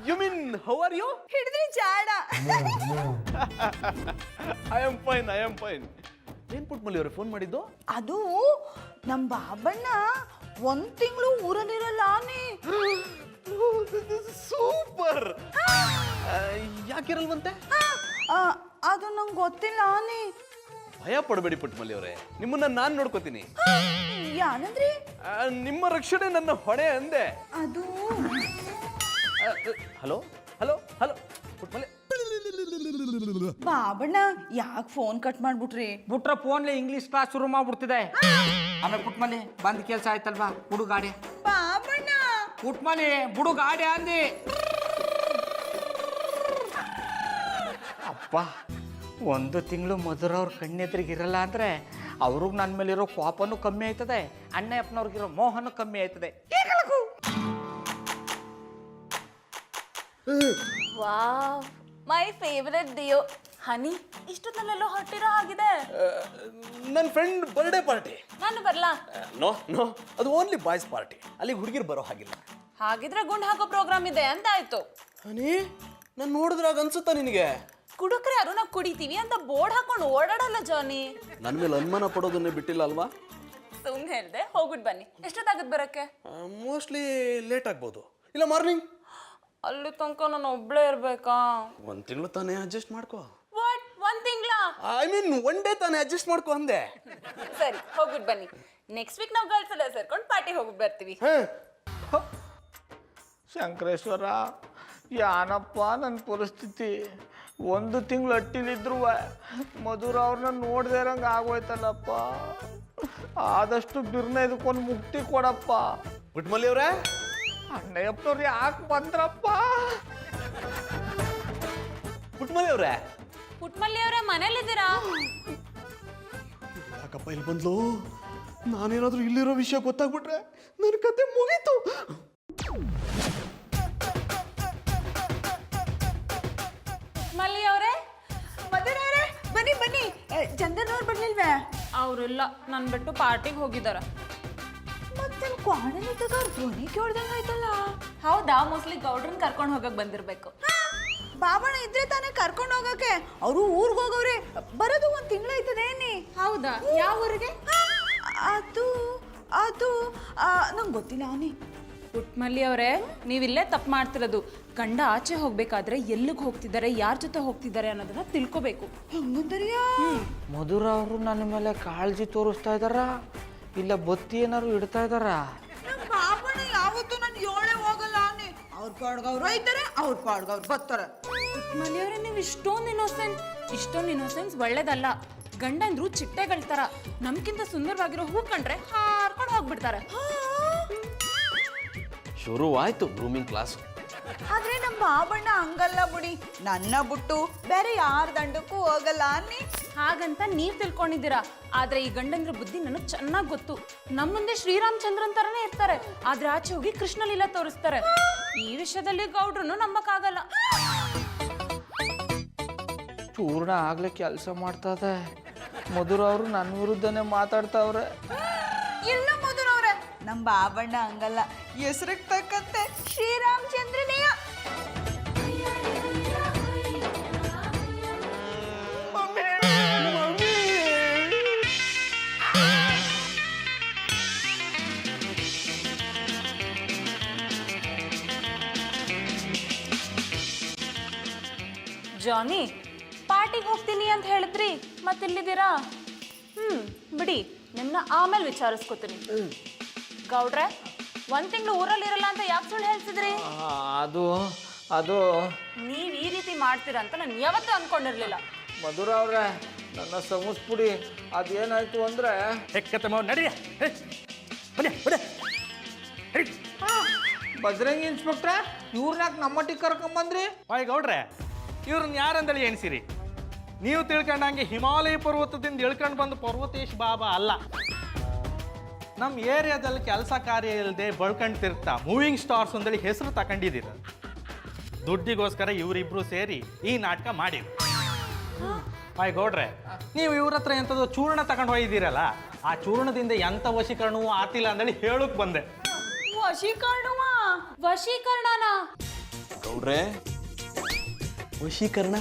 [SPEAKER 2] You mean how are you?
[SPEAKER 3] ಹಿಡಿದ್ರಿ ಜಾಡ.
[SPEAKER 2] I am fine. ಏನ್ ಪುಟ್ಮಲಿ ಅವರೇ ಫೋನ್ ಮಾಡಿದ್ದು?
[SPEAKER 3] ಅದು ನಮ್ ಬಾಬಣ್ಣ 1 ತಿಂಗಳು ಊರಲ್ಲಿರಲ್ಲ ಅನ್ನಿ.
[SPEAKER 2] ಸೂಪರ್! ಯಾಕಿರಲ್ವಂತೆ?
[SPEAKER 3] ಅದು ನಂಗೆ ಗೊತ್ತಿಲ್ಲ ಅನ್ನಿ.
[SPEAKER 2] ಭಯ ಪಡಬೇಡಿ ಪುಟ್ಮಲಿ ಅವರೇ, ನಿಮ್ಮನ್ನ ನಾನ್ ನೋಡ್ಕೋತೀನಿ.
[SPEAKER 3] ಯಾನಂದ್ರಿ?
[SPEAKER 2] ನಿಮ್ಮ ರಕ್ಷಣೆ ನನ್ನ ಹೊಣೆ ಅಂದೆ.
[SPEAKER 3] ಅದು
[SPEAKER 2] hello hello hello Puttamalli,
[SPEAKER 3] Babanna ಯಾಕೆ ಫೋನ್ ಕಟ್ ಮಾಡ್ಬಿಟ್ರಿ?
[SPEAKER 1] ಬಿಟ್ರೆ ಫೋನ್ಲೆ ಇಂಗ್ಲೀಷ್ ಕ್ಲಾಸ್ ಶುರು ಮಾಡ್ಬಿಡ್ತಿದೆ. ಆಮೇಲೆ ಪುಟ್ಮಲಿ ಬಂದ್ ಕೆಲಸ ಆಯ್ತಲ್ವಾ? ಬುಡು ಗಾಡಿ.
[SPEAKER 3] ಬಾಬಣ್ಣ
[SPEAKER 1] ಪುಟ್ಮಲಿ ಬುಡು ಗಾಡಿ ಅಂದಿ. ಅಪ್ಪ 1 ತಿಂಗಳು ಮಧುರವ್ರ ಕಣ್ಣೆದ್ರಿಗಿರಲ್ಲ ಅಂದ್ರೆ ಅವ್ರಿಗೆ ನನ್ನ ಮೇಲಿರೋ ಕೋಪನೂ ಕಮ್ಮಿ ಆಯ್ತದೆ, ಅಣ್ಣಪ್ಪನವ್ರಿಗಿರೋ ಮೋಹನೂ ಕಮ್ಮಿ ಆಯ್ತದೆ.
[SPEAKER 5] Wow, my favourite Dio. Honey, ಇಷ್ಟೊತ್ತಲ್ಲೆಲ್ಲೋ ಹೊರಟಿರೋ ಆಗಿದೆ.
[SPEAKER 2] ನನ್ನ ಫ್ರೆಂಡ್ ಬರ್ಡೇ ಪಾರ್ಟಿ.
[SPEAKER 5] ನಾನು ಬರ್ಲಾ?
[SPEAKER 2] ನೋ ನೋ, ಅದು ಓನ್ಲಿ ಬಾಯ್ಸ್ ಪಾರ್ಟಿ, ಅಲ್ಲಿಗೆ ಹುಡುಗಿರು ಬರೋ ಹಾಗಿಲ್ಲ.
[SPEAKER 5] ಹಾಗಿದ್ರೆ ಗುಂಡ್ ಹಾಕೋ ಪ್ರೋಗ್ರಾಮ್ ಇದೆ ಅಂತ ಆಯ್ತು.
[SPEAKER 2] ಹನಿ, ನಾನು ನೋಡಿದ್ರಾಗ ಅನ್ಸುತ್ತಾ ನಿನಗೆ?
[SPEAKER 5] ಕುಡುಕ್ರೆ ಯಾರು ನಾವು ಕುಡಿತೀವಿ ಅಂತ ಬೋರ್ಡ್ ಹಾಕೊಂಡು ಓಡಾಡಲ್ಲ ಜಾನಿ.
[SPEAKER 2] ನನ್ನ ಮೇಲೆ ಅನುಮಾನ ಪಡೋದನ್ನೇ ಬಿಟ್ಟಿಲ್ಲ ಅಲ್ವಾ?
[SPEAKER 5] ಸುಮ್ನೆ ಹೇಳ್ದೆ, ಹೋಗ್ಬಿಟ್ಟು ಬನ್ನಿ. ಎಷ್ಟೊತ್ತಾಗದ್ ಬರಕ್ಕೆ?
[SPEAKER 2] ಮೋಸ್ಟ್ಲಿ ಲೇಟ್ ಆಗ್ಬೋದು, ಇಲ್ಲ ಮಾರ್ನಿಂಗ್.
[SPEAKER 5] ಅಲ್ಲಿ ತನಕ ನಾನು ಒಬ್ಳೇ ಇರ್ಬೇಕಾ?
[SPEAKER 2] 1 ತಿಂಗಳು ತಾನೇ ಅಡ್ಜಸ್ಟ್ ಮಾಡ್ಕೋ.
[SPEAKER 5] ವಾಟ್, 1 ತಿಂಗಳ?
[SPEAKER 2] ಐ ಮೀನ್ 1 ಡೇ ತಾನೇ ಅಡ್ಜಸ್ಟ್ ಮಾಡ್ಕೋ ಅಂದೆ.
[SPEAKER 5] ಸರಿ, ಹೋಗ್ಬಿಟ್ಟು ಬನ್ನಿ. ನೆಕ್ಸ್ಟ್ ವೀಕ್ ನಾವು ಗರ್ಲ್ಸ್ ಎಲ್ಲ ಸೇರ್ಕೊಂಡು ಪಾರ್ಟಿ ಹೋಗ್ಬಿಟ್ಟು ಬರ್ತೀವಿ.
[SPEAKER 1] ಶಂಕರೇಶ್ವರ, ಯಾನಪ್ಪ ನನ್ನ ಪರಿಸ್ಥಿತಿ. 1 ತಿಂಗಳು ಅಟ್ಟಿಲಿದ್ರು ಮಧುರ ಅವ್ರನ್ನ ನೋಡ್ದೇ ಇರಂಗೆ ಆಗೋಯ್ತಲ್ಲಪ್ಪ. ಆದಷ್ಟು ಬಿರ್ನ ಇದಕ್ಕೊಂದು ಮುಕ್ತಿ ಕೊಡಪ್ಪ.
[SPEAKER 2] ಪುಟ್ಮಲಿ ಅವರೇ,
[SPEAKER 1] ಅಣ್ಣಯ್ಯಪ್ಪನವ್ರು ಯಾಕೆ ಬಂದ್ರಪ್ಪ?
[SPEAKER 2] ಪುಟ್ಮಲಿ ಅವರೇ,
[SPEAKER 5] ಪುಟ್ಮಲ್ಲಿ ಅವರೇ ಮನೇಲಿದ್ದೀರಾ?
[SPEAKER 2] ಯಾಕಪ್ಪ ಇಲ್ಲಿ ಬಂದ್ಲು? ನಾನೇನಾದ್ರೂ ಇಲ್ಲಿರೋ ವಿಷಯ ಗೊತ್ತಾಗ್ಬಿಟ್ರೆ ನನ್ನ ಕತೆ ಮುಗೀತು.
[SPEAKER 5] ಮಲ್ಲಿ ಅವರೇ,
[SPEAKER 3] ಮಧುರವ್ರೆ ಬನ್ನಿ ಬನ್ನಿ. ಚಂದನವ್ರು ಬರ್ಲಿಲ್ವೇ?
[SPEAKER 5] ಅವರಿಲ್ಲ, ನನ್ ಬಿಟ್ಟು ಪಾರ್ಟಿಗೆ ಹೋಗಿದಾರ.
[SPEAKER 3] ಮತ್ತೆ ಕ್ವಾಡಲಿದ್ದದ ಧ್ವನಿ ಕೇಳ್ದಂಗ ಆಯ್ತಲ್ಲ.
[SPEAKER 5] ಹೌದಾ? ಮೋಸ್ಟ್ಲಿ ಗೌಡ್ರನ್ ಕರ್ಕೊಂಡು ಹೋಗಕ್ ಬಂದಿರ್ಬೇಕು.
[SPEAKER 3] ಬಾಬಣ್ಣ ಇದ್ರೆ ತಾನೇ ಕರ್ಕೊಂಡು ಹೋಗಕ್ಕೆ. ಅವರು ಊರ್ಗ್ ಹೋಗವ್ರೆ, ಬರೋದು 1 ತಿಂಗಳಾಯ್ತದೇನಿ.
[SPEAKER 5] ಹೌದಾ? ಯಾವ ಊರಿಗೆ?
[SPEAKER 3] ಅದು ಅದು ನಂಗೆ ಗೊತ್ತಿಲ್ಲ ಅನ್ನಿ.
[SPEAKER 5] ಪುಟ್ಮಲ್ಲಿ ಅವರೇ, ನೀವಿಲ್ಲೇ ತಪ್ಪು ಮಾಡ್ತಿರೋದು. ಗಂಡ ಆಚೆ ಹೋಗ್ಬೇಕಾದ್ರೆ ಎಲ್ಲಿಗೆ ಹೋಗ್ತಿದ್ದಾರೆ, ಯಾರ ಜೊತೆ ಹೋಗ್ತಿದ್ದಾರೆ ಅನ್ನೋದನ್ನ ತಿಳ್ಕೊಬೇಕು.
[SPEAKER 3] ಹಂಗಂದರಿಯಾ?
[SPEAKER 1] ಮಧುರ ಅವರು ನನ್ನ ಮೇಲೆ ಕಾಳಜಿ ತೋರಿಸ್ತಾ ಇದ್ದಾರ, ಇಲ್ಲ ಬತ್ತಿ ಏನಾರು ಇಡ್ತಾ ಇದ್ದಾರ?
[SPEAKER 3] ನಮ್ಮ ಬಾಬಣ್ಣ ಯಾವತ್ತೂ ನಾನು ಏಳೇ ಹೋಗಲ್ಲ ಅನ್ನಿ. ಅವ್ರ ಪಾಡ್ಗವ್ರು ಹೋಯ್ತಾರೆ, ಅವ್ರ ಪಾಡ್ಗವ್ರು ಬರ್ತಾರೆ.
[SPEAKER 5] ಪುಟ್ಮಲ್ಲಿ ಅವರೇ, ನೀವು ಇಷ್ಟೊಂದು ಇನ್ನೋಸೆನ್ಸ್ ಒಳ್ಳೇದಲ್ಲ. ಗಂಡಂದ್ರು ಚಿಟ್ಟೆಗಳ ತರ ನಮ್ಗಿಂತ ಸುಂದರವಾಗಿರೋ ಹೂ ಕಂಡ್ರೆ ಹಾರ್ಕೊಂಡು ಹೋಗ್ಬಿಡ್ತಾರೆ.
[SPEAKER 2] ಶುರುವಾಯ್ತು ಗ್ರೂಮಿಂಗ್ ಕ್ಲಾಸ್.
[SPEAKER 3] ಆದ್ರೆ ನಮ್ಮ ಬಾಬಣ್ಣ ಹಂಗಲ್ಲ ಬಿಡಿ. ನನ್ನ ಬಿಟ್ಟು ಬೇರೆ ಯಾರ ದಂಡಕ್ಕೂ ಹೋಗಲ್ಲ ಅನ್ನಿ.
[SPEAKER 5] ಹಾಗಂತ ನೀವ್ ತಿಳ್ಕೊಂಡಿದ್ದೀರಾ, ಆದ್ರೆ ಈ ಗಂಡಂದ್ರ ಬುದ್ಧಿ ನನಗ್ ಚೆನ್ನಾಗ್ ಗೊತ್ತು. ನಮ್ ಮುಂದೆ ಶ್ರೀರಾಮಚಂದ್ರನ್ ತರನೇ ಇರ್ತಾರೆ, ಆದ್ರೆ ಆಚೆ ಹೋಗಿ ಕೃಷ್ಣ ಲೀಲಾ ತೋರಿಸ್ತಾರೆ. ಈ ವಿಷಯದಲ್ಲಿ ಗೌಡ್ರನ್ನು ನಂಬಕ್ಕಾಗಲ್ಲ.
[SPEAKER 1] ಪೂರ್ಣ ಆಗ್ಲೇ ಕೆಲಸ ಮಾಡ್ತದೆ. ಮಧುರ ಅವರು ನನ್ನ ವಿರುದ್ಧನೇ ಮಾತಾಡ್ತಾವ್ರೆ.
[SPEAKER 3] ಇಲ್ಲ ಮಧುರವ್ರೆ, ನಮ್ಮ ಬಾಬಣ್ಣ ಹಂಗಲ್ಲ, ಹೆಸರಿಗೆ ತಕ್ಕಂತೆ ಶ್ರೀರಾಮಚಂದ್ರನೇಯ.
[SPEAKER 5] ಜಾನಿ, ಪಾರ್ಟಿಗೆ ಹೋಗ್ತೀನಿ ಅಂತ ಹೇಳಿದ್ರಿ, ಮತ್ತಿಲ್ಲಿದ್ದೀರಾ? ಬಿಡಿ, ನಿನ್ನ ಆಮೇಲೆ ವಿಚಾರಿಸ್ಕೊತೀನಿ. ಗೌಡ್ರೆ, 1 ತಿಂಗಳು ಊರಲ್ಲಿರಲ್ಲ ಅಂತ ಯಾಕೆ ಸುಳ್ಳು ಹೇಳ್ತಿದ್ರಿ?
[SPEAKER 1] ಅದು
[SPEAKER 5] ನೀವ್ ಈ ರೀತಿ ಮಾಡ್ತೀರಾ ಅಂತ ನಾನು ಯಾವತ್ತೂ ಅನ್ಕೊಂಡಿರ್ಲಿಲ್ಲ.
[SPEAKER 1] ಮಧುರ ಅವ್ರೆ, ನನ್ನ ಸಮಸ್ಬಿಡಿ. ಅದೇನಾಯ್ತು ಅಂದ್ರೆ
[SPEAKER 8] ನಡಿಯ
[SPEAKER 1] ಬಜರಂಗಿ ಇನ್ಸ್ಪೆಕ್ಟ್ರೆ, ಇವ್ರನ್ನ ನಮ್ಮಟ್ಟಿಗೆ ಕರ್ಕೊಂಬಂದ್ರಿ?
[SPEAKER 8] ಬಾಯ್ ಗೌಡ್ರೆ, ಇವ್ರನ್ನ ಯಾರಂದೇಳಿ ಎಣಿಸಿರಿ? ನೀವು ತಿಳ್ಕೊಂಡಂಗೆ ಹಿಮಾಲಯ ಪರ್ವತದಿಂದ ಇಳ್ಕೊಂಡು ಬಂದು ಪರ್ವತೇಶ್ ಬಾಬಾ ಅಲ್ಲ. ನಮ್ಮ ಏರಿಯಾದಲ್ಲಿ ಕೆಲಸ ಕಾರ್ಯ ಇಲ್ಲದೆ ಬಳ್ಕೊಂಡು ತಿರ್ತಾ ಮೂವಿಂಗ್ ಸ್ಟಾರ್ಸ್ ಅಂತೇಳಿ ಹೆಸರು ತಗೊಂಡಿದ್ದೀರ. ದುಡ್ಡಿಗೋಸ್ಕರ ಇವರಿಬ್ರು ಸೇರಿ ಈ ನಾಟಕ ಮಾಡಿದ್ರು. ಬಾಯ್ ಗೌಡ್ರೆ, ನೀವು ಇವ್ರ ಹತ್ರ ಎಂಥದ್ದು ಚೂರ್ಣ ತಗೊಂಡು ಹೋಗಿದ್ದೀರಲ್ಲ, ಆ ಚೂರ್ಣದಿಂದ ಎಂಥ ವಶೀಕರಣವೂ ಆತಿಲ್ಲ ಅಂತೇಳಿ ಹೇಳಕ್ ಬಂದೆ.
[SPEAKER 5] ವಶೀಕರಣನಾ?
[SPEAKER 2] ಗೌಡ್ರೆ,
[SPEAKER 7] ವಶೀಕರಣ